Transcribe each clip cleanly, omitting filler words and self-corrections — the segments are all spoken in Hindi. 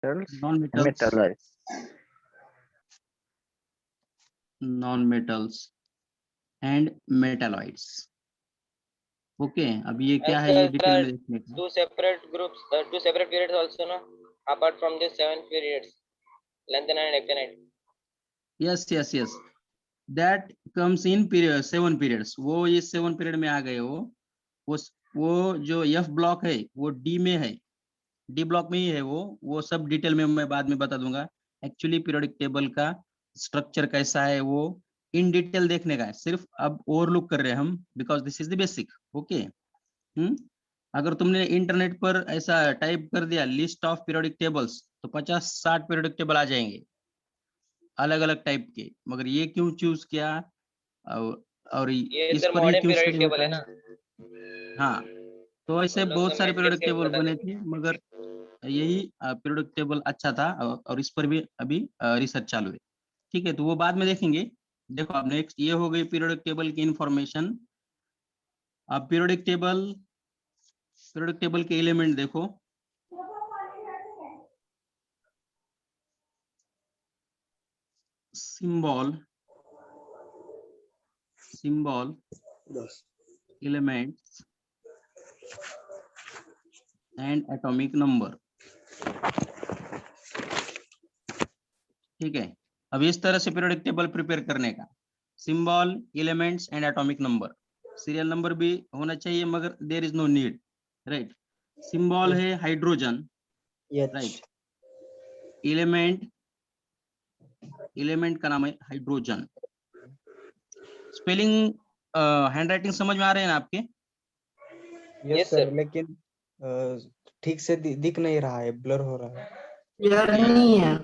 Non metals, non metals and metalloids. Okay, अब ये क्या है, ये डिटेल में देखने का। two separate groups, two separate periods also, no? Apart from the 7 periods, lengthened and actinide. Yes yes yes, that comes in period 7 periods. वो ये 7 पीरियड में आ गए। वो वो जो एफ ब्लॉक है वो डी में है, डी ब्लॉक में ही है। वो सब डिटेल में मैं बाद में बता दूंगा। एक्चुअली पीरियोडिक टेबल का स्ट्रक्चर कैसा है वो इन डिटेल देखने का है, सिर्फ अब ओवरलुक कर रहे हैं हम, because this is the basic. Okay. अगर तुमने इंटरनेट पर ऐसा टाइप कर दिया लिस्ट ऑफ पीरियोडिक टेबल्स तो 50-60 पीरियोडिक टेबल आ जाएंगे अलग अलग टाइप के। मगर ये क्यों चूज किया और ये इस इधर पर ही मॉडर्न क्यों पीरियोडिक स्टडी टेबल होता है है? ना, हाँ, तो ऐसे हम लोग बहुत सब सारे मैट्रिक्स पीरियोडिक के टेबल बता बने देंगे। थे, मगर यही पीरियोडिक टेबल अच्छा था और इस पर भी अभी रिसर्च चालू है। ठीक है, तो वो बाद में देखेंगे। देखो अब नेक्स्ट ये हो गई पीरियोडिक टेबल की इंफॉर्मेशन। अब पीरियोडिक टेबल के एलिमेंट देखो। Symbol elements and atomic number. ठीक है, अब इस तरह से पीरियोडिक टेबल प्रिपेयर करने का, symbol, elements and atomic number. Serial number भी होना चाहिए मगर there is no need, right. Symbol है हाइड्रोजन, राइट। एलिमेंट का नाम है हाइड्रोजन। स्पेलिंग हैंड राइटिंग समझ में आ रहे हैं ना आपके? यस सर, लेकिन ठीक से दिख नहीं रहा है, ब्लर हो रहा है, क्लियर नहीं है।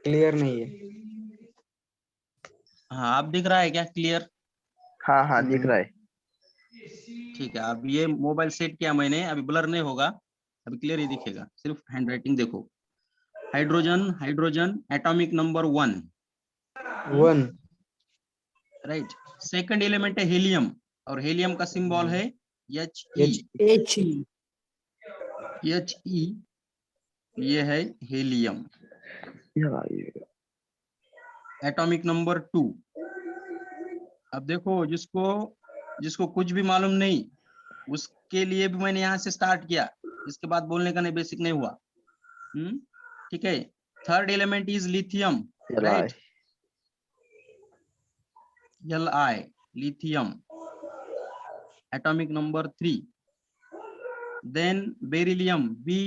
क्लियर नहीं है। हाँ, आप दिख रहा है क्या क्लियर? हाँ हाँ दिख रहा है। ठीक है, अब ये मोबाइल सेट किया मैंने, अभी ब्लर नहीं होगा, अभी क्लियर ही दिखेगा। सिर्फ हैंड राइटिंग देखो। Hydrogen atomic number 1, right. Second element है हीलियम, और हीलियम का सिंबल है He। ये है हीलियम। Atomic number 2। अब देखो, जिसको कुछ भी मालूम नहीं उसके लिए भी मैंने यहाँ से स्टार्ट किया, इसके बाद बोलने का नहीं, बेसिक नहीं हुआ। ठीक है। Third element is lithium, right. Li, lithium, atomic number 3. Then beryllium, Be,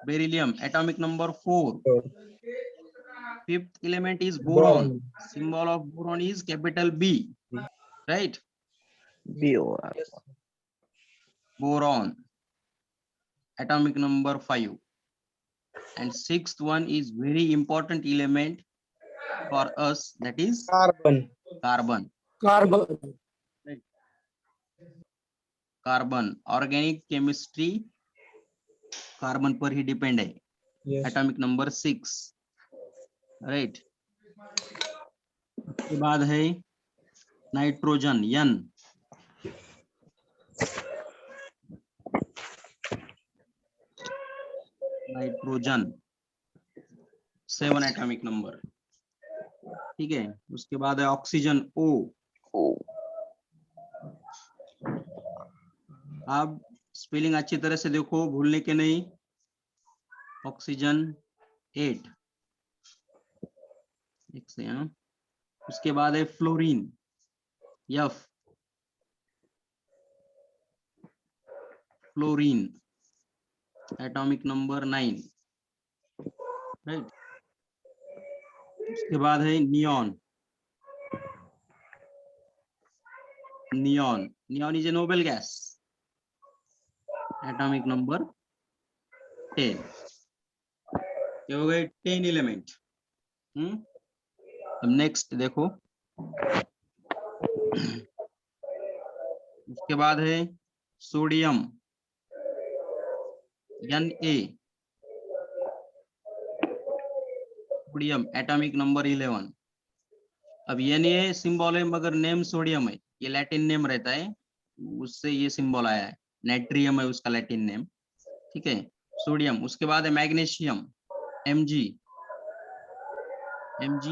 beryllium, atomic number 4. Fifth element is boron. Symbol of boron is capital B, right? Boron, atomic number 5. And sixth one is very important element for us, that is carbon. Right. Carbon, organic chemistry, carbon पर ही डिपेंड है। Atomic number 6, right. उसके बाद है nitrogen, N। Nitrogen 7 atomic number, ठीक है। उसके बाद है ऑक्सीजन, O। आप स्पेलिंग अच्छी तरह से देखो, भूलने के नहीं। ऑक्सीजन 8, एक से यहाँ। उसके बाद है fluorine, F। Fluorine atomic number 9, right. उसके बाद है neon. Neon is a noble gas, atomic number 10। ये हो गए 10 एलिमेंट। अब नेक्स्ट देखो, उसके बाद है sodium, Na। Sodium atomic number 11। अब Na सिंबल है मगर नेम सोडियम है, ये लैटिन नेम रहता है, उससे ये सिंबल आया है। नाइट्रियम है उसका लैटिन नेम, ठीक है। सोडियम, उसके बाद है magnesium, Mg,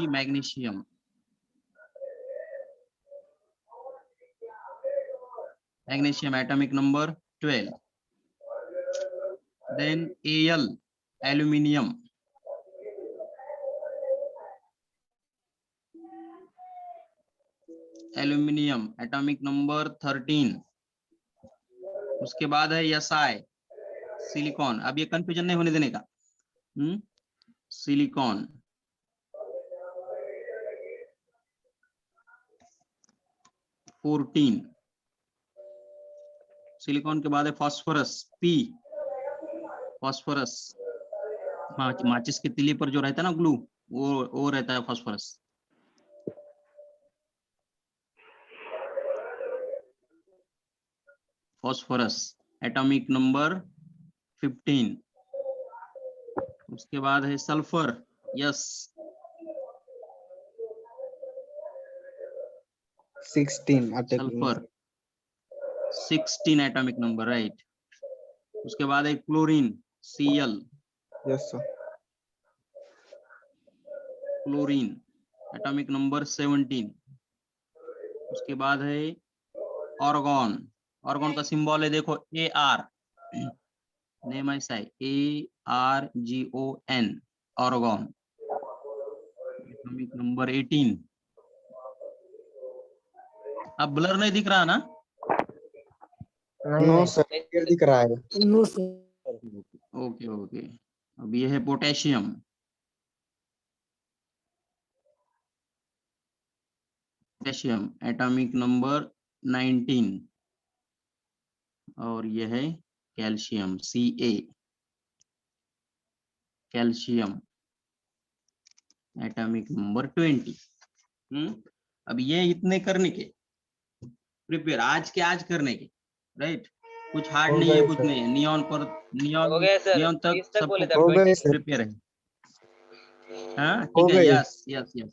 magnesium. Magnesium atomic number 12। Then Al, aluminium, atomic number 13। उसके बाद है Si, सिलिकॉन। अब ये कंफ्यूजन नहीं होने देने का। सिलिकॉन, 14। सिलिकॉन के बाद है फास्फोरस, P, फास्फोरस। माचिस की तिली पर जो रहता है ना ग्लू, वो रहता है फास्फोरस। Phosphorus atomic number 15। उसके बाद है sulphur, yes, 16 attack sulphur 16 atomic number, right. उसके बाद है chlorine, Cl, yes sir chlorine atomic number 17। उसके बाद है ऑर्गन, ऑर्गन का सिंबल है देखो Ar, नेम ऐसा है ARGON, ऑर्गन एटॉमिक नंबर 18। अब ब्लर नहीं दिख रहा ना? नो सर क्लियर दिख रहा है ओके ओके। अब ये है पोटेशियम, एटॉमिक नंबर 19। और ये है calcium, Ca, calcium atomic number 20। अब ये इतने करने के प्रिपेयर, आज के आज करने के, राइट। कुछ हार्ड हो नहीं है, गए कुछ सर नहीं है। नियॉन पर, हो गया सर, नियॉन तक 30 तक बोले थे, सबको हो गए सर प्रिपेयर है। हाँ हो ठीक है, गए यस यस यस।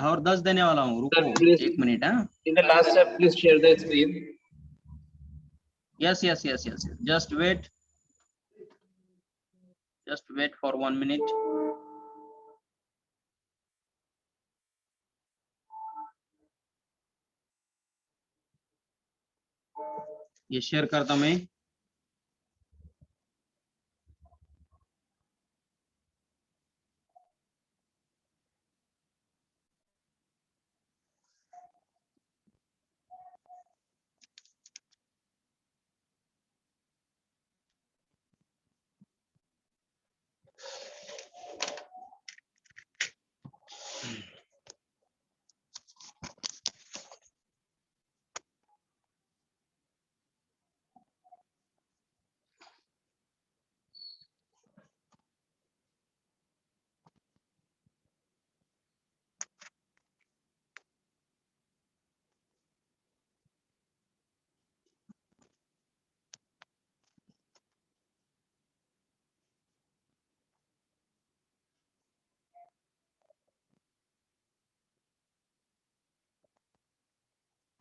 और 10 देने वाला हूँ, Sir, रुको please, 1 मिनट। हाँ in the last step, please share the screen. Yes yes yes yes, just wait for 1 minute. ये शेयर करता मैं।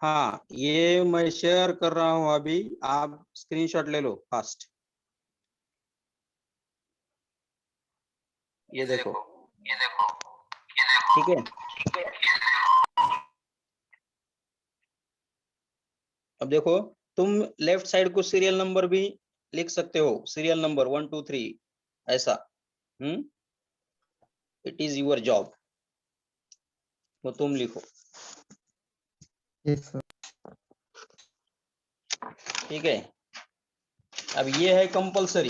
हाँ ये मैं शेयर कर रहा हूँ अभी, आप स्क्रीनशॉट ले लो फास्ट। ये देखो, ठीक है। अब देखो, तुम लेफ्ट साइड को सीरियल नंबर भी लिख सकते हो, सीरियल नंबर 1 2 3 ऐसा। इट इज यूर जॉब, वो तुम लिखो, यस सर ठीक है। अब ये है कंपलसरी,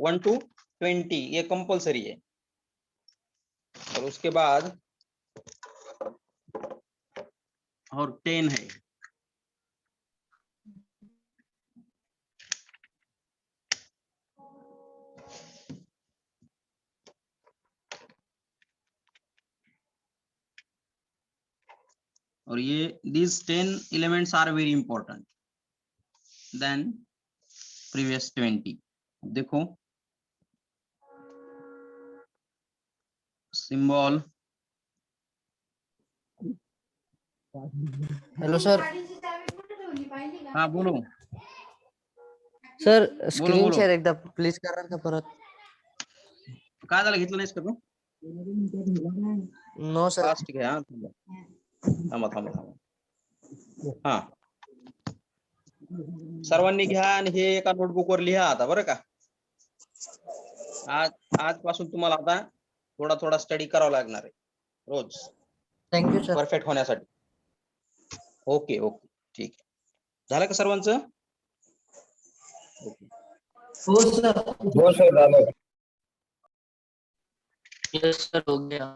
1 to 20 ये कंपलसरी है। और उसके बाद और 10 है। और ये these 10 elements are very important than previous 20। देखो सिंबल, हेलो सर। हाँ बोलो सर बोलो स्क्रीन बोलो शेअर एकदा प्लीज करा का परत. काय झालं घेतलं नाहीस का तू नो सर. फास्ट घ्या हा. थांबा थांबा थांबा हा सर्वांनी घ्या आणि हे एका नोटबुक वर लिहा आता बरं का. आजपासून तुम्हाला आता थोडा थोडा स्टडी करावा लागणार आहे रोज थँक्यू सर. परफेक्ट होण्यासाठी. ओके ओके ठीक आहे. झालं का सर्वांचं? ओके. हो सर. हो सर झालं. यस सर हो गया.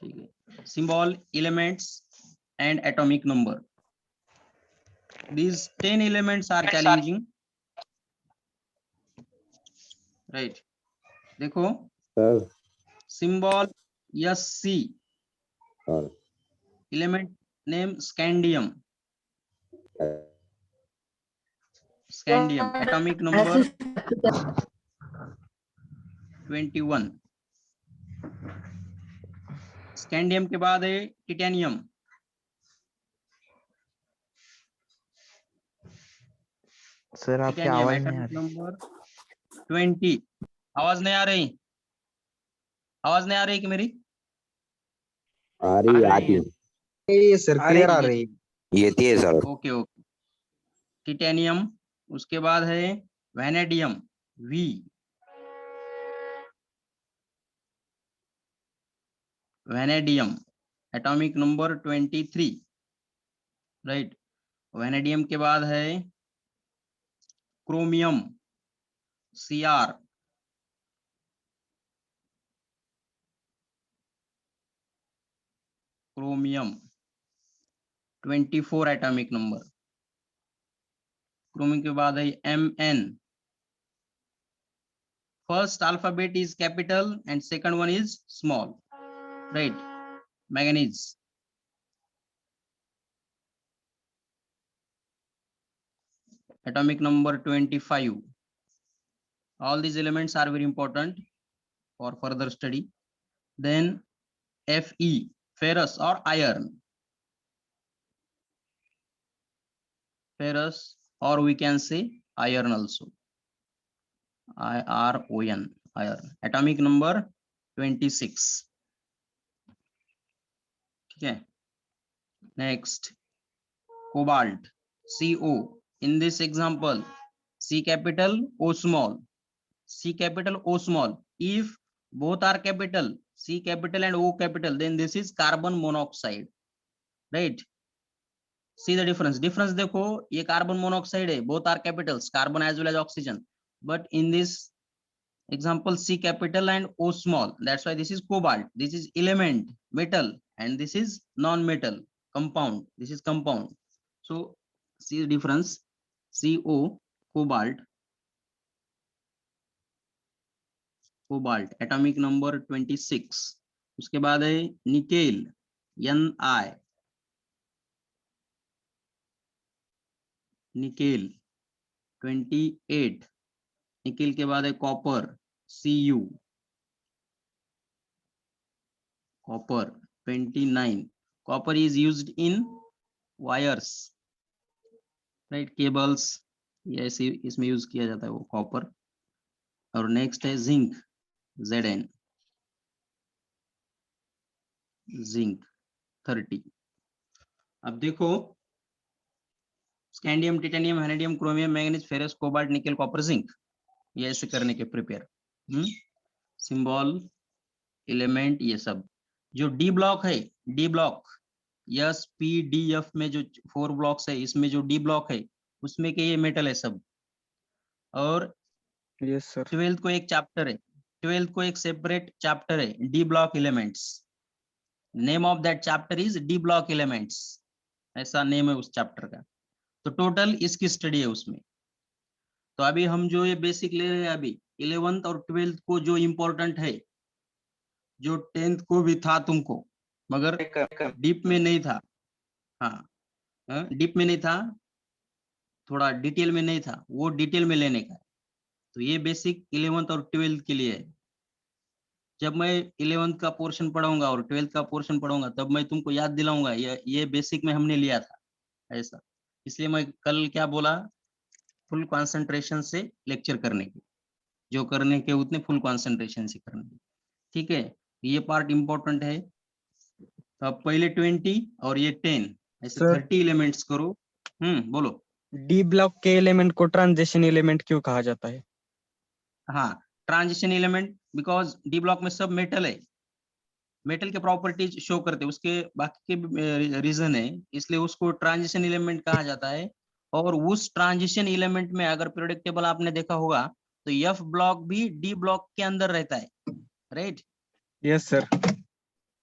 ठीक है. Symbol, elements and atomic number. These 10 elements are challenging. Right. देखो sir symbol SC, sir element name scandium, atomic number 21. Scandium के बाद है टिटेनियम, सर आपकी टिटेनियम आवाज नहीं आ एटॉमिक रही. नंबर 20. आवाज नहीं आ रही? आवाज नहीं आ रही कि मेरी? आ रही आती ये सर क्लियर आ रही. येती है सर. Okay okay. टिटेनियम, उसके बाद है vanadium V, vanadium atomic number 23. Right. Vanadium के बाद है chromium Cr, chromium 24 atomic number. Chromium के बाद है Mn. First alphabet is capital and second one is small. Right. Manganese. Atomic number 25. All these elements are very important for further study. Then Fe, ferrous or iron. Ferrous, or we can say iron also. IRON, iron. Atomic number 26. Okay. Next, cobalt, CO. In this example, C capital, O small. C capital, O small. If both are capital, C capital and O capital, then this is carbon monoxide. Right. See the difference. Difference देखो, ये carbon monoxide है. Both are capitals, carbon as well as oxygen. But in this example, C capital and O small. That's why this is cobalt. This is element, metal, and this is non-metal, compound. This is compound. So see the difference. CO, cobalt, atomic number 26. उसके बाद है निकेल, Ni, निकेल 28. निकेल के बाद है copper, Cu, copper 29. Copper is used in wires, right? Cables, ये इसमें यूज किया जाता है वो कॉपर. और नेक्स्ट है जिंक, Zn, जिंक 30. अब देखो scandium, titanium, vanadium, chromium, manganese, ferrous, cobalt, nickel, copper, zinc, ये ऐसे करने के प्रिपेयर. सिंबल, एलिमेंट, ये सब. जो डी ब्लॉक है, डी ब्लॉक SPDF में जो 4 ब्लॉक्स है, इसमें जो डी ब्लॉक है उसमें के ये मेटल है सब. और यस सर. 12th को एक चैप्टर है, 12th को एक सेपरेट चैप्टर है, D block elements. Name of that chapter is D block elements, ऐसा नेम है उस चैप्टर का. तो टोटल इसकी स्टडी है उसमें. तो अभी हम जो ये बेसिक ले रहे हैं, अभी 11th और 12th को जो इम्पोर्टेंट है, जो 10th को भी था तुमको मगर डीप में नहीं था. हाँ, डीप में नहीं था, थोड़ा डिटेल में नहीं था, वो डिटेल में लेने का. तो ये बेसिक 11th और 12th के लिए है. जब मैं 11th का पोर्शन पढ़ाऊंगा और 12th का पोर्शन पढ़ाऊंगा तब मैं तुमको याद दिलाऊंगा, ये बेसिक में हमने लिया था ऐसा। इसलिए मैं कल क्या बोला, फुल कंसंट्रेशन से लेक्चर करने की, जो करने के उतने फुल कंसंट्रेशन से करने की, ठीक है। ये पार्ट इंपॉर्टेंट है। तो अब पहले 20 और ये 10 ऐसे Sir. 30 एलिमेंट्स करो। बोलो। डी ब्लॉक के एलिमेंट को ट्रांजिशन एलिमेंट क्यों कहा जाता है? हाँ, transition element because D block में सब मेटल है, मेटल के प्रॉपर्टीज शो करते हैं, उसके बाकी के रीजन है, इसलिए उसको ट्रांजिशन एलिमेंट कहा जाता है। और उस ट्रांजिशन एलिमेंट में अगर पीरियोडिक टेबल आपने देखा होगा तो एफ ब्लॉक भी डी ब्लॉक के अंदर रहता है, राइट? Yes sir.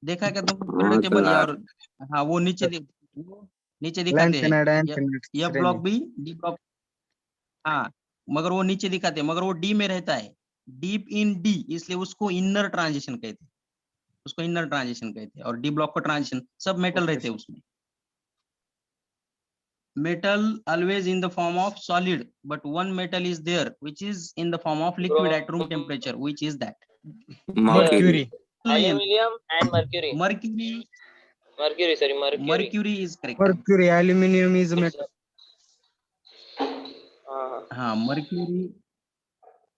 देखा क्या तुम हाँ पीरियोडिक टेबल? सर। और हाँ, वो नीचे दिखाते हैं, लैंथेनाइड एंड एफ ब्लॉक भी डी ब्लॉक, हाँ, मगर वो नीचे दिखाते हैं, मगर वो डी में रहता है, डीप इन डी, इसलिए उसको इनर ट्रांजिशन कहते हैं, उसको इनर ट्रांजिशन कहते हैं। और डी ब्लॉक को ट्रांजिशन, सब मेटल रहते हैं उसमें। metal always in the form of solid, but one metal is there which is in the form of liquid at room temperature, which is that Mercury. Mercury. Aluminum and mercury. mercury. Mercury, sorry, mercury. Mercury is correct. Mercury aluminium is metal. हाँ, हाँ, mercury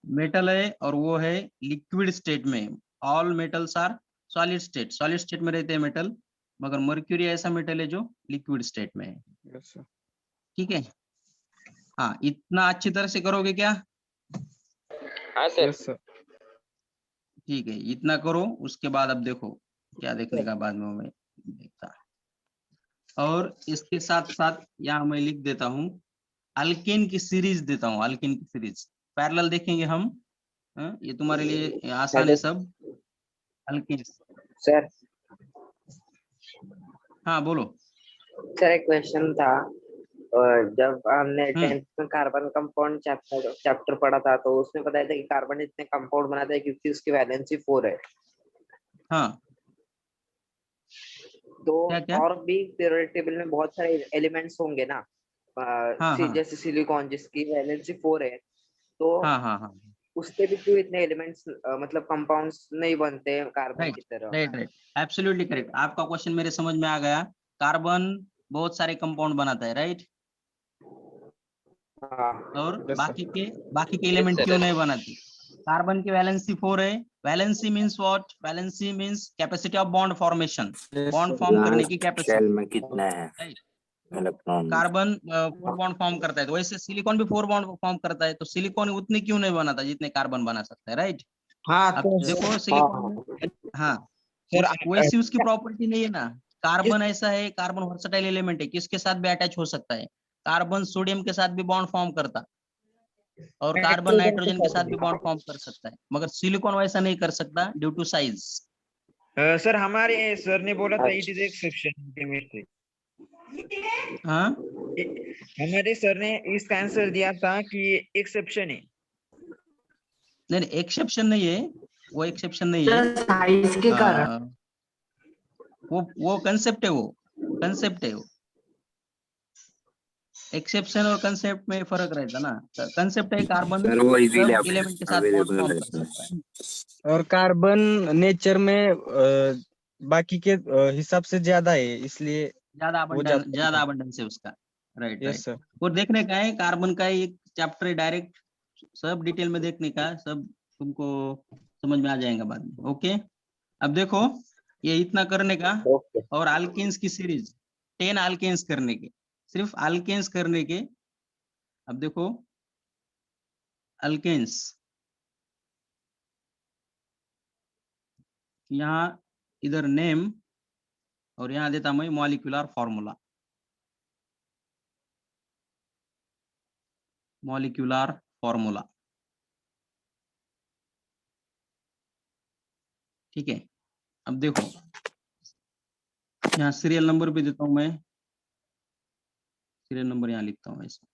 मेटल है और वो है लिक्विड स्टेट में। All metals are solid state, solid state में रहते हैं मेटल, मगर मर्क्यूरी ऐसा मेटल है जो लिक्विड स्टेट में है, यस सर। ठीक है। हाँ, इतना अच्छी तरह से करोगे क्या? हाँ सर। Yes sir. ठीक है, इतना करो, उसके बाद अब देखो क्या देखने का बाद में मैं देखता। और इसके साथ साथ यहाँ मैं लिख देता हूँ अल्केन की सीरीज देता हूँ, अल्केन की सीरीज पैरेलल देखेंगे हम। ये तुम्हारे लिए आसान है सब। अल्केन। सर हाँ बोलो। सर एक क्वेश्चन था। जब हमने 10th में कार्बन कंपाउंड चैप्टर पढ़ा था तो उसमें बताया था कि कार्बन इतने कंपाउंड बनाता है क्योंकि उसकी वैलेंसी 4 है। हाँ, तो क्या? और भी पीरियोडिक टेबल में बहुत सारे एलिमेंट्स होंगे ना, हाँ। जैसे सिलिकॉन जिसकी वैलेंसी 4 है, तो हाँ, उससे भी क्यों इतने एलिमेंट्स मतलब कंपाउंड्स नहीं बनते कार्बन की तरह? Right, absolutely correct. आपका क्वेश्चन मेरे समझ में आ गया। कार्बन बहुत सारे कंपाउंड बनाता है, राइट? और बाकी के एलिमेंट क्यों नहीं बनाती? कार्बन की वैलेंसी 4 है। Valency means what? Valency means capacity of bond formation, bond form करने की कैपेसिटी। शेल में कितना है इलेक्ट्रॉन? कार्बन 4 बॉन्ड फॉर्म करता है, तो वैसे सिलिकॉन भी 4 बॉन्ड फॉर्म करता है, तो सिलिकॉन उतने क्यों नहीं बनाता जितने कार्बन बना सकता है, राइट? हाँ अब देखो सिलिकॉन, हाँ, वैसी उसकी प्रॉपर्टी नहीं है ना। कार्बन ऐसा है, कार्बन वर्सटाइल एलिमेंट है, किसके साथ भी अटैच हो सकता है। कार्बन सोडियम के साथ भी बॉन्ड फॉर्म करता, और कार्बन नाइट्रोजन के साथ भी बॉन्ड फॉर्म कर सकता है, मगर सिलिकॉन वैसा नहीं कर सकता ड्यू टू साइज। सर हमारे सर ने बोला था इट इज एक्सेप्शन केमिस्ट्री। हाँ, हमारे सर ने इसका आंसर दिया था कि एक्सेप्शन है। नहीं, एक्सेप्शन नहीं है, वो एक्सेप्शन नहीं है, साइज के कारण वो कंसेप्ट है, वो कंसेप्ट है। वो एक्सेप्शन और कंसेप्ट में फर्क रहता ना। कंसेप्ट है कार्बन सर वो इजीली सब एलिमेंट के साथ बॉन्ड अवेलेबल फॉर्म कर रहता है। सकता है। और कार्बन नेचर में बाकी के हिसाब से ज्यादा है, इसलिए ज्यादा अबंडेंस है उसका, राइट। Yes sir. वो देखने का है, कार्बन का एक चैप्टर है, डायरेक्ट सब डिटेल में देखने का, सब तुमको समझ में आ जाएगा बाद में। ओके, अब देखो ये इतना करने का, और अल्केन्स की सीरीज 10 अल्केन्स करने के, सिर्फ अल्केन्स करने के। अब देखो अल्केन्स, यहाँ इधर नेम और यहाँ देता मैं मॉलिक्यूलर फॉर्मूला, मॉलिक्यूलर फॉर्मूला, ठीक है। अब देखो यहाँ सीरियल नंबर भी देता हूं मैं, सीरियल नंबर यहाँ लिखता हूँ ऐसा,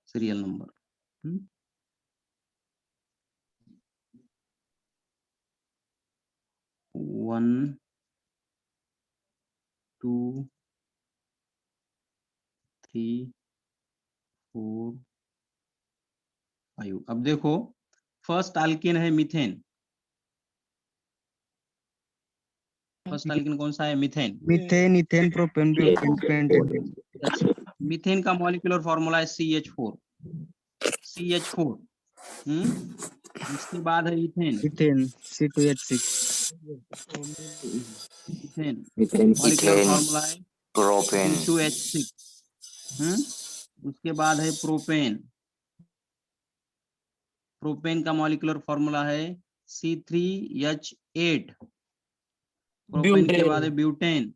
सीरियल नंबर 1 2 3 4 5। अब देखो फर्स्ट अल्केन है मीथेन, फर्स्ट अल्केन कौन सा है? Methane. Methane, ethane, propane, butane, pentane. Methane का मॉलिक्यूलर फॉर्मूला है CH4। CH4। उसके बाद है ethane. Ethane, C2H6। Ethane Methane, molecular ethane, formula है propane. C2H6। उसके बाद है प्रोपेन। प्रोपेन का मॉलिक्यूलर फॉर्मूला है C3H8। प्रोपेन के बाद है ब्यूटेन।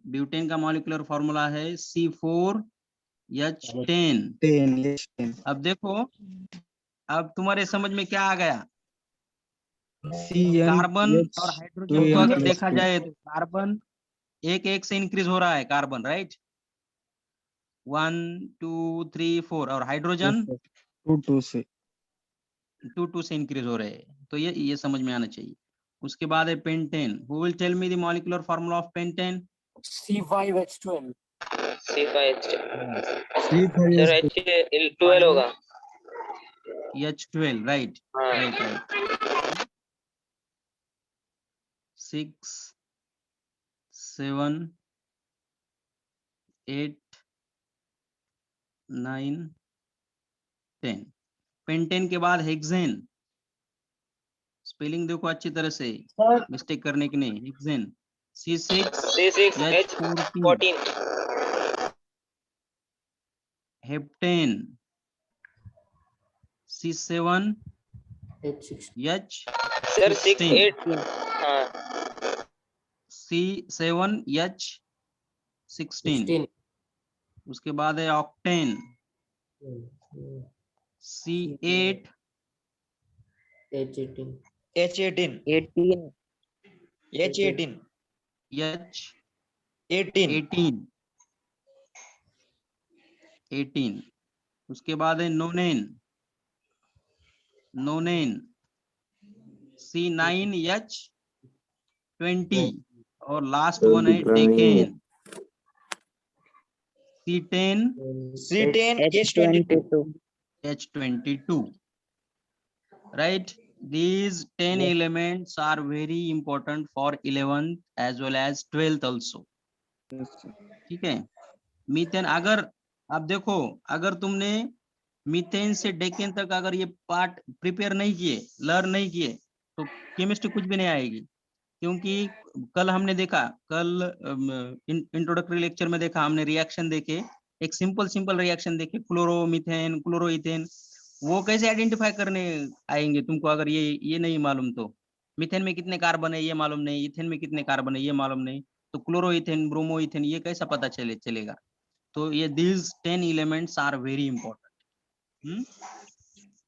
ब्यूटेन का मॉलिक्यूलर फॉर्मूला है C4H10। 10। अब देखो, अब तुम्हारे समझ में क्या आ गया? CN, कार्बन और हाइड्रोजन को अगर देखा 2N+2। जाए तो कार्बन एक एक से इंक्रीज हो रहा है, कार्बन, राइट? 1 2 3 4। और हाइड्रोजन 2 से 2 से इंक्रीज हो रहे हैं। तो ये समझ में आना चाहिए। उसके बाद है pentane. Who will tell me the molecular formula of pentane? C5H12 C5H12। Sir H12 होगा। H12, राइट हाँ। Right right. 6 7 8 9 10। पेंटेन के बाद हेक्सेन। स्पेलिंग देखो अच्छी तरह से, मिस्टेक करने की नहीं। Hexane C6H14। Heptane sir 6 C7H16। 8 हाँ C7H16। उसके बाद है ऑक्टेन C8H18। H18 18। उसके बाद है नोनेन C9H20। और लास्ट वन है decane C10 H22 H22। Right? These 10 elements are very important for 11th as well as 12th also. ठीक है। मीथेन, अगर आप देखो, अगर तुमने मीथेन से डेकेन तक अगर ये पार्ट प्रिपेयर नहीं किए, लर्न नहीं किए, तो केमिस्ट्री कुछ भी नहीं आएगी। क्योंकि कल हमने देखा, कल इंट्रोडक्टरी लेक्चर में देखा हमने, रिएक्शन देखे, एक सिंपल रिएक्शन देखे, क्लोरोमीथेन, क्लोरोइथेन। वो कैसे आइडेंटिफाई करने आएंगे तुमको अगर ये नहीं मालूम तो? मीथेन में कितने कार्बन है ये मालूम नहीं, इथेन में कितने कार्बन है ये मालूम नहीं, तो क्लोरोइथेन, ब्रोमोइथेन ये कैसा पता चलेगा? तो ये these 10 elements are very important.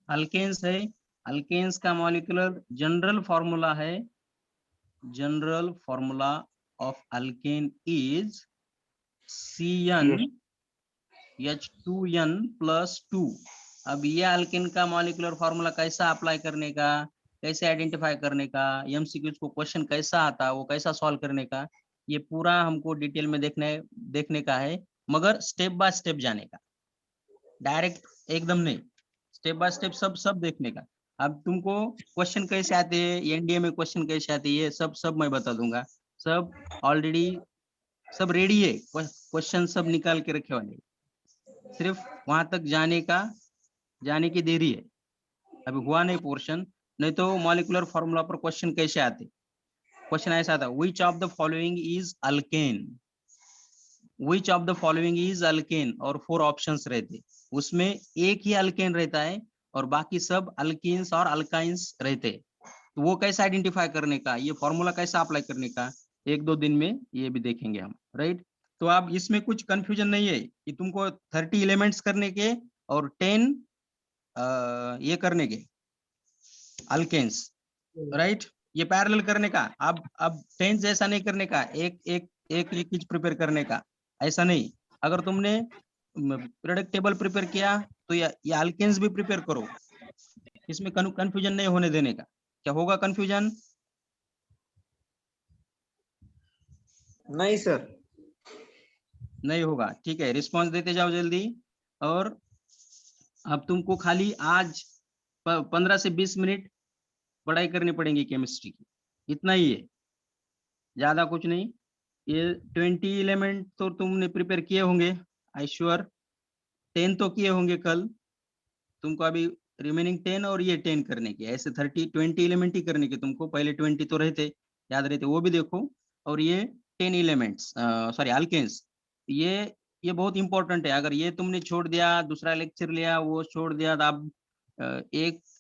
Alkanes है। अल्केन्स का मॉलिक्यूलर जनरल फॉर्मूला है, general formula of alkane is CnH2n+2। अब ये अल्केन का मॉलिक्यूलर फॉर्मूला कैसा अप्लाई करने का, कैसे आइडेंटिफाई करने का, एमसीक्यूज को क्वेश्चन कैसा आता, वो कैसा सॉल्व करने का, ये पूरा हमको डिटेल में देखने का है, मगर स्टेप बाय स्टेप जाने का, डायरेक्ट एकदम नहीं, स्टेप बाय स्टेप सब देखने का। अब तुमको क्वेश्चन कैसे आते हैं, एनडीए में क्वेश्चन कैसे आते हैं, ये सब मैं बता दूंगा। सब ऑलरेडी सब रेडी है, क्वेश्चन सब निकाल के रखे वाले, सिर्फ वहां तक जाने की देरी है। अभी हुआ नहीं पोर्शन, नहीं तो मॉलिक्यूलर फॉर्मूला पर क्वेश्चन कैसे आते? क्वेश्चन ऐसा था, which of the following is alkane, which of the following is alkane, और 4 ऑप्शंस रहते, उसमें एक ही अल्केन रहता है और बाकी सब अल्कीन्स और अल्काइंस रहते। तो वो कैसे आइडेंटिफाई करने का, ये फॉर्मूला कैसा अप्लाई करने का, 1-2 दिन में ये भी देखेंगे हम, राइट? तो अब इसमें कुछ कंफ्यूजन नहीं है कि तुमको 30 एलिमेंट्स करने के और 10 ये करने के अल्केन्स, राइट? ये पैरेलल करने का। अब 10 जैसा नहीं करने का, एक चीज प्रिपेयर करने का, ऐसा नहीं। अगर तुमने प्रोडक्ट टेबल प्रिपेयर किया तो ये अल्केन्स भी प्रिपेयर करो, इसमें कंफ्यूजन नहीं होने देने का। क्या होगा कंफ्यूजन? नहीं सर, नहीं होगा, ठीक है। रिस्पांस देते जाओ जल्दी। और अब तुमको खाली आज 15 से 20 मिनट पढ़ाई करनी पड़ेगी केमिस्ट्री की, इतना ही है। ज्यादा कुछ नहीं। ये 20 एलिमेंट तो तुमने प्रिपेयर किए होंगे, आई श्योर। 10 तो किए होंगे कल, तुमको अभी रिमेनिंग 10 और ये 10 करने के, ऐसे 20 एलिमेंट ही करने के तुमको। पहले 20 तो रहते, याद रहते, वो भी देखो। और ये 10 एलिमेंट्स, सॉरी अल्केन्स, ये बहुत इंपॉर्टेंट है। अगर ये तुमने छोड़ दिया, दूसरा लेक्चर लिया वो छोड़ दिया, तो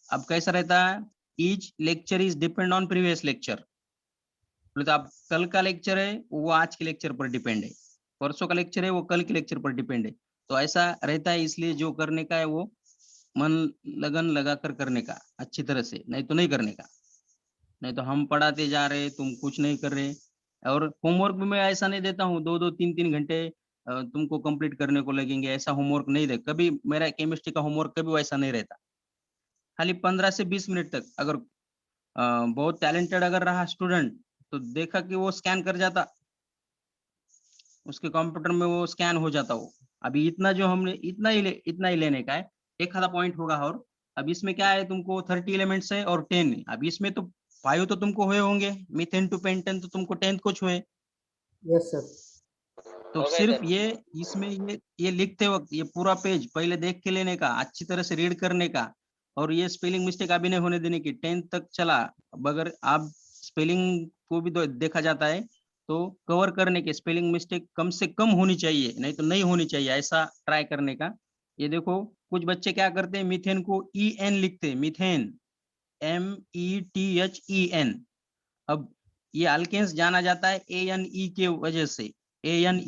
अब कैसा रहता है, each lecture is depend on previous lecture. तो आप कल का लेक्चर है वो आज के लेक्चर पर डिपेंड है, परसों का लेक्चर है वो कल के लेक्चर पर डिपेंड है। तो ऐसा रहता है, इसलिए जो करने का है वो मन लगन लगाकर करने का अच्छी तरह से, नहीं तो नहीं करने का। नहीं तो हम पढ़ाते जा रहे, तुम कुछ नहीं कर रहे। और होमवर्क भी मैं ऐसा नहीं देता हूँ 2-2 3-3 घंटे तुमको कंप्लीट करने को लगेंगे, ऐसा होमवर्क नहीं दे कभी। मेरा केमिस्ट्री का होमवर्क कभी वैसा नहीं रहता। खाली 15 से 20 मिनट तक, अगर बहुत टैलेंटेड अगर रहा स्टूडेंट तो देखा कि वो स्कैन कर जाता, उसके कंप्यूटर में वो स्कैन हो जाता वो। अभी इतना जो हमने इतना ही लेने का है, एक आधा पॉइंट होगा। और अब इसमें क्या है, तुमको 30 एलिमेंट्स है और 10। अब इसमें तो 5 तो तुमको हुए होंगे, मीथेन टू पेंटेन तो तुमको 10th कुछ हुए। Yes sir. तो Okay, सिर्फ sir. ये इसमें ये लिखते वक्त ये पूरा पेज पहले देख के लेने का, अच्छी तरह से रीड करने का। और ये स्पेलिंग मिस्टेक अभी नहीं होने देने की। 10th तक चला, अब अगर आप स्पेलिंग को भी देखा जाता है तो कवर करने के, स्पेलिंग मिस्टेक कम से कम होनी चाहिए, नहीं तो नहीं होनी चाहिए, ऐसा ट्राई करने का। ये देखो कुछ बच्चे क्या करते हैं, मीथेन को EN लिखते हैं, मीथेन METHEN। अब ये अल्केन्स जाना जाता है ANE के वजह से, ANE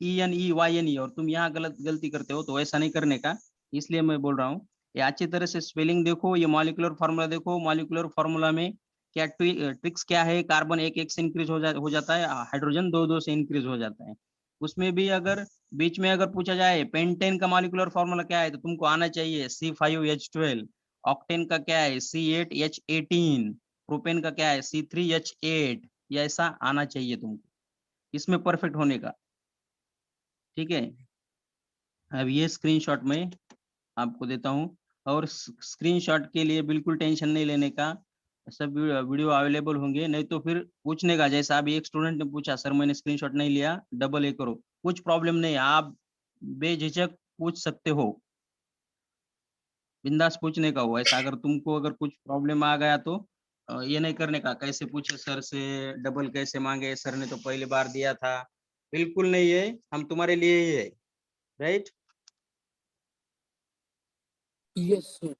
ENE YNE, और तुम यहाँ गलती करते हो, तो ऐसा नहीं करने का। इसलिए मैं बोल रहा हूँ ये अच्छी तरह से स्पेलिंग देखो, ये मॉलिक्यूलर फार्मूला देखो। मॉलिक्यूलर फार्मूला में क्या ट्रिक्स क्या है, कार्बन 1-1 से इंक्रीज हो जाता है, हाइड्रोजन 2-2 से इंक्रीज हो जाता है। उसमें भी अगर बीच में अगर पूछा जाए पेंटेन का मॉलिक्यूलर फार्मूला क्या है, तो तुमको आना चाहिए C5H12। ऑक्टेन का क्या है, C8H18। प्रोपेन का क्या है, C3H8। ये ऐसा आना चाहिए तुमको इसमें परफेक्ट होने का, ठीक है। अब ये स्क्रीनशॉट में आपको देता हूँ, और स्क्रीनशॉट के लिए बिल्कुल टेंशन नहीं लेने का, सब वीडियो अवेलेबल होंगे। नहीं तो फिर पूछने का, जैसा अभी एक स्टूडेंट ने पूछा सर मैंने स्क्रीनशॉट नहीं लिया, डबल ए करो, कुछ प्रॉब्लम नहीं, आप बेझिझक पूछ सकते हो, बिंदास पूछने का हो। ऐसा अगर तुमको अगर कुछ प्रॉब्लम आ गया तो ये नहीं करने का, कैसे पूछे सर से, डबल कैसे मांगे, सर ने तो पहली बार दिया था। बिल्कुल नहीं है, हम तुम्हारे लिए ही है, राइट। Yes sir.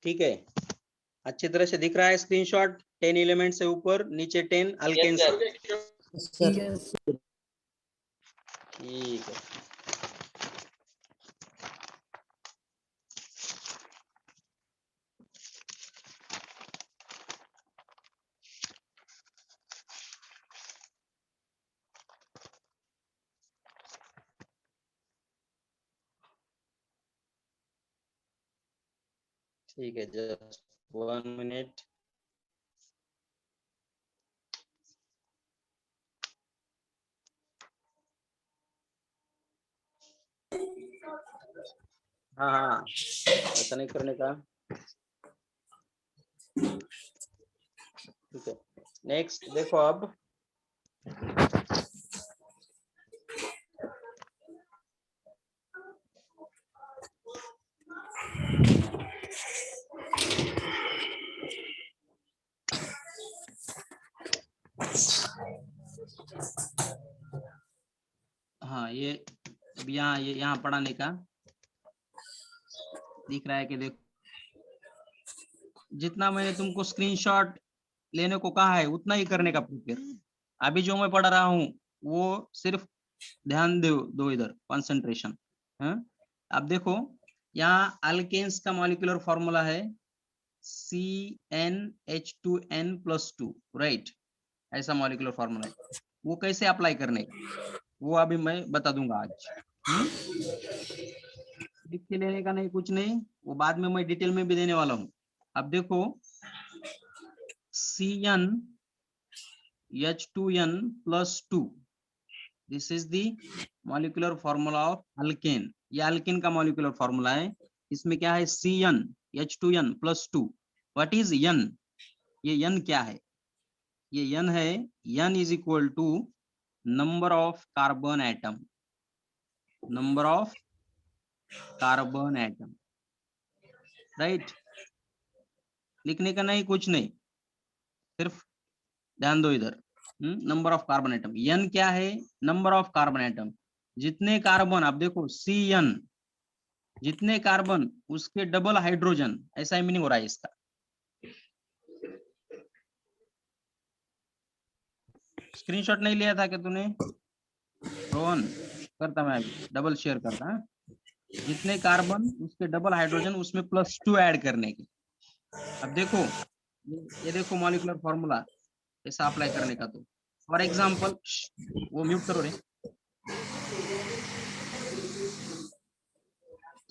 ठीक है, अच्छी तरह से दिख रहा है स्क्रीनशॉट। 10 एलिमेंट से ऊपर नीचे 10 Yes, अल्केन्स। sir. सर। ठीक है, ठीक है, जस्ट 1 मिनट। हाँ हाँ, ऐसा नहीं करने का, ठीक है। नेक्स्ट देखो अब, हाँ ये अब यहाँ ये यहाँ पढ़ाने का दिख रहा है कि देखो, जितना मैंने तुमको स्क्रीनशॉट लेने को कहा है उतना ही करने का प्रिपेयर। अभी जो मैं पढ़ा रहा हूँ वो सिर्फ ध्यान दो इधर, कंसंट्रेशन। हाँ, अब देखो यहाँ अल्केन्स का मॉलिक्यूलर फॉर्मूला है CnH2n+2, राइट? ऐसा मॉलिक्यूलर फॉर्मूला है। वो कैसे अप्लाई करने का वो अभी मैं बता दूंगा आज। लिख के लेने का नहीं, कुछ नहीं, वो बाद में मैं डिटेल में भी देने वाला हूँ। अब देखो CnH2n+2, this is the molecular formula of alkane. ये अल्केन का मॉलिक्यूलर फॉर्मूला है। इसमें क्या है? CnH2n+2। What is n? ये n क्या है? ये n है, n is equal to number of carbon atom, number of carbon atom, right? लिखने का नहीं, कुछ नहीं, सिर्फ ध्यान दो इधर। Number of carbon atom, n क्या है? Number of carbon atom. जितने कार्बन, आप देखो Cn, जितने कार्बन उसके डबल हाइड्रोजन, ऐसा मीनिंग हो रहा है इसका। स्क्रीनशॉट नहीं लिया था क्या तूने रोहन? करता मैं अभी डबल शेयर करता। जितने कार्बन उसके डबल हाइड्रोजन, उसमें +2 ऐड करने के। अब देखो ये देखो मॉलिक्यूलर फॉर्मूला ऐसा अप्लाई करने का। तो फॉर एग्जांपल, वो म्यूट करो रे,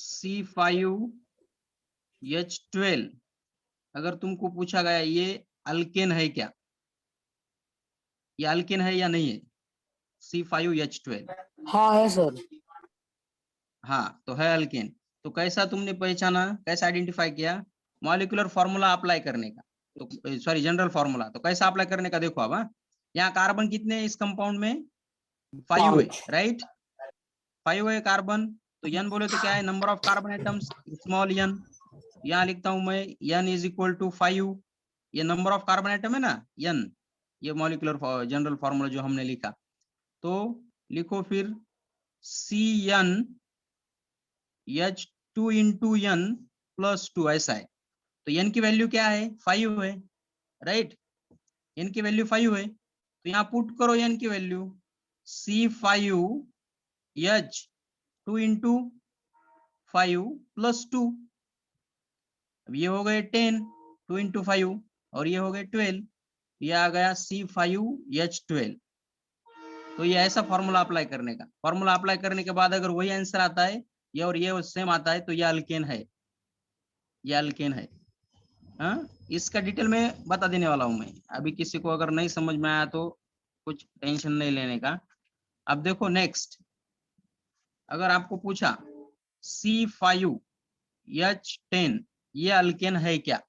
C5H12, अगर तुमको पूछा गया ये अल्केन है क्या, ये अल्केन है या नहीं है? C5H12, हाँ है सर। हाँ तो है अल्केन। तो कैसा तुमने पहचाना, कैसा आइडेंटिफाई किया? मॉलिक्यूलर फॉर्मूला अप्लाई करने का। तो सॉरी, जनरल फॉर्मूला। तो कैसा अप्लाई करने का देखो अब। यहाँ कार्बन कितने हैं इस कंपाउंड में? 5 है, राइट? 5 है कार्बन। तो n बोले तो क्या है? Number of carbon atoms, small n। यहाँ लिखता हूं मैं n इज इक्वल टू 5। ये नंबर ऑफ कार्बन एटम है ना, n। ये मॉलिक्यूलर जनरल फॉर्मूला जो हमने लिखा। तो लिखो फिर CnH2 इंटू n+2, ऐसा है। तो n की वैल्यू क्या है? 5 है, राइट? n की वैल्यू 5 है। तो यहाँ पुट करो n की वैल्यू, C5H2 इंटू 5+2। अब ये हो गए 10, 2 इंटू 5, और ये हो गए 12। ये आ गया C5H12। तो ये ऐसा फॉर्मूला अप्लाई करने का। फॉर्मूला अप्लाई करने के बाद अगर वही आंसर आता है ये और ये सेम आता है, तो ये अल्केन है, ये अल्केन है। हाँ, इसका डिटेल में बता देने वाला हूं मैं। अभी किसी को अगर नहीं समझ में आया तो कुछ टेंशन नहीं लेने का। अब देखो नेक्स्ट, अगर आपको पूछा C5H10, ये अल्केन है क्या?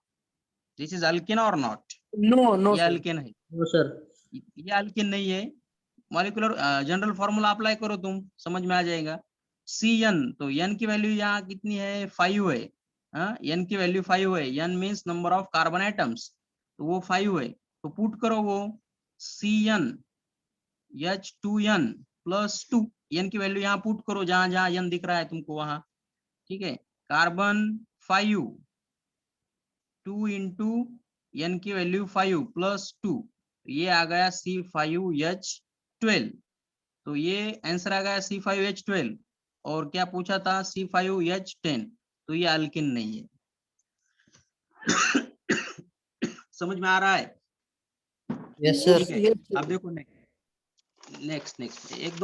दिस इज अल्केन और नॉट? नो नो ये सर। अल्केन है, नो सर। ये अल्केन नहीं है। मॉलिक्यूलर जनरल फॉर्मूला अप्लाई करो, तुम समझ में आ जाएगा। Cn, तो n की वैल्यू यहाँ कितनी है? 5 है। n की वैल्यू 5 है। n means number of carbon atoms, तो वो 5 है। तो पुट करो वो CnH2n+2, n की वैल्यू यहाँ पुट करो जहां जहां n दिख रहा है तुमको वहां, ठीक है? कार्बन 5, 2 इंटू n की वैल्यू 5+2, ये आ गया C5H12। तो ये आंसर आ गया C5H12। और क्या पूछा था? C5H10। तो ये अल्किन नहीं है। समझ में आ रहा है? Yes sir. ठीक है। अब देखो नेक्स्ट एक दो